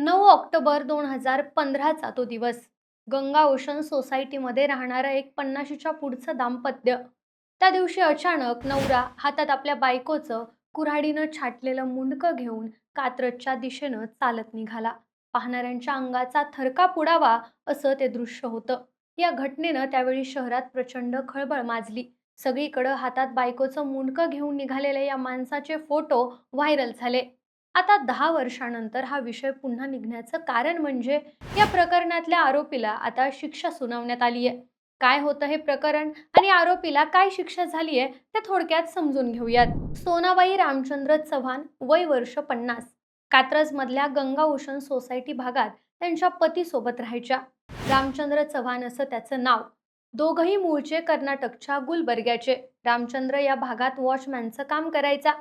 9 October 2015चा तो दिवस. Ganga ocean सोसायटीमध्ये राहणारं एक 50च्या पुढचं दाम्पत्य. त्या दिवशी अचानक नवरा हातात आपल्या बायकोचं कुऱ्हाडीनं छाटलेलं मुंडकं घेऊन कात्रजच्या दिशेनं चालत निघाला. पाहणाऱ्यांच्या अंगाचा थरकाप उडावा असं ते दृश्य होतं. या घटनेनं त्यावेळी शहरात प्रचंड खळबळ माजली. सगळीकडं हातात बायकोचं मुंडकं घेऊन निघालेल्या या माणसाचे फोटो व्हायरल झाले. आता 10 वर्षानंतर हा विषय पुन्हा निघण्याचं कारण म्हणजे या प्रकरणातल्या आरोपीला आता शिक्षा सुनावण्यात आली आहे. काय होतं हे प्रकरण आणि आरोपीला काय शिक्षा झाली आहे ते थोडक्यात समजून घेऊयात. सोनाबाई रामचंद्र चव्हाण, वय वर्ष 50, कात्रजमधल्या गंगा ओशन सोसायटी भागात त्यांच्या पतीसोबत राहायच्या. रामचंद्र चव्हाण असं त्याचं नाव. दोघंही मूळचे कर्नाटकच्या गुलबर्ग्याचे. रामचंद्र या भागात वॉचमॅनचं काम करायचा.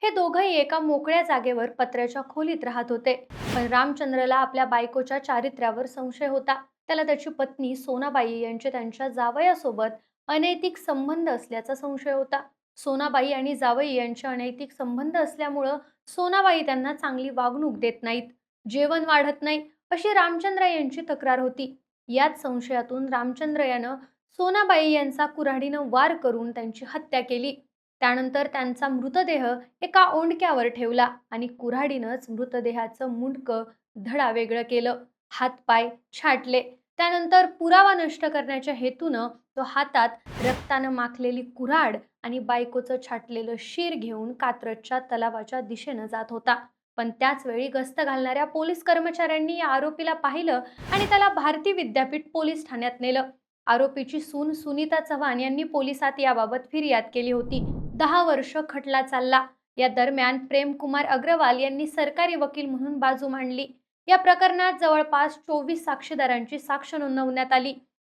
हे दोघंही एका मोकळ्या जागेवर पत्र्याच्या खोलीत राहत होते. पण रामचंद्रला आपल्या बायकोच्या चारित्र्यावर संशय होता. त्याला त्याची पत्नी सोनाबाई यांचे त्यांच्या जावयासोबत अनैतिक संबंध असल्याचा संशय होता. सोनाबाई आणि जावई यांचे अनैतिक संबंध असल्यामुळं सोनाबाई त्यांना चांगली वागणूक देत नाहीत, जेवण वाढत नाही, अशी रामचंद्र यांची तक्रार होती. याच संशयातून रामचंद्र यानं सोनाबाई यांचा कुऱ्हाडीनं वार करून त्यांची हत्या केली. त्यानंतर त्यांचा मृतदेह एका ओंडक्यावर ठेवला आणि कुऱ्हाडीनंच मृतदेहाचं मुंडकं धडावेगळं केलं. हातपाय छाटले. त्यानंतर पुरावा नष्ट करण्याच्या हेतूनं तो हातात रक्तानं माखलेली कुऱ्हाड आणि बायकोचं छाटलेलं शीर घेऊन कात्रजच्या तलावाच्या दिशेनं जात होता. पण त्याच वेळी गस्त घालणाऱ्या पोलीस कर्मचाऱ्यांनी या आरोपीला पाहिलं आणि त्याला भारती विद्यापीठ पोलीस ठाण्यात नेलं. आरोपीची सून सुनीता चव्हाण यांनी पोलिसात याबाबत फिर्याद केली होती. 10 वर्ष खटला चालला. या दरम्यान प्रेमकुमार अग्रवाल यांनी सरकारी वकील म्हणून बाजू मांडली. या प्रकरणात जवळपास 24 साक्षीदारांची साक्ष नोंदवण्यात आली.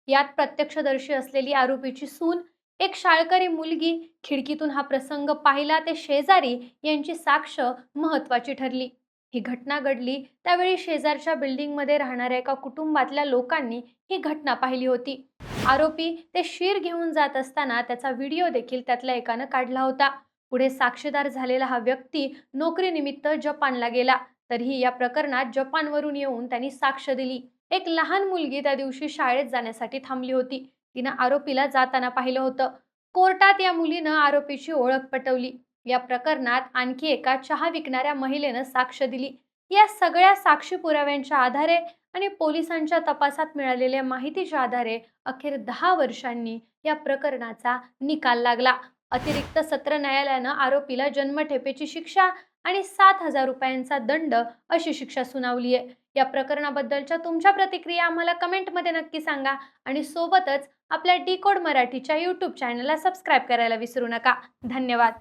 यात प्रत्यक्षदर्शी असलेली आरोपीची सून, एक शाळकरी मुलगी, खिडकीतून हा प्रसंग पाहिला ते शेजारी यांची साक्ष महत्त्वाची ठरली. ही घटना घडली त्यावेळी शेजारच्या बिल्डिंगमध्ये राहणाऱ्या एका कुटुंबातल्या लोकांनी ही घटना पाहिली होती. आरोपी ते शीर घेऊन जात असताना त्याचा व्हिडिओ देखील त्यातल्या एकानं काढला होता. पुढे साक्षीदार झालेला हा व्यक्ती नोकरीनिमित्त जपानला गेला. तरीही या प्रकरणात जपानवरून येऊन त्यांनी साक्ष दिली. एक लहान मुलगी त्या दिवशी शाळेत जाण्यासाठी थांबली होती. तिनं आरोपीला जाताना पाहिलं होतं. कोर्टात या मुलीनं आरोपीची ओळख पटवली. या प्रकरणात आणखी एका चहा विकणाऱ्या महिलेनं साक्ष दिली. या सगळ्या साक्षी पुराव्यांच्या आधारे आणि पोलिसांच्या तपासात मिळालेल्या माहितीच्या आधारे अखेर 10 वर्षांनी या प्रकरणाचा निकाल लागला. अतिरिक्त सत्र न्यायालयानं आरोपीला जन्मठेपेची शिक्षा आणि 7,000 रुपयांचा दंड अशी शिक्षा सुनावली आहे. या प्रकरणाबद्दलच्या तुमच्या प्रतिक्रिया आम्हाला कमेंटमध्ये नक्की सांगा आणि सोबतच आपल्या डिकोड मराठीच्या YouTube चॅनलला सबस्क्राईब करायला विसरू नका. धन्यवाद.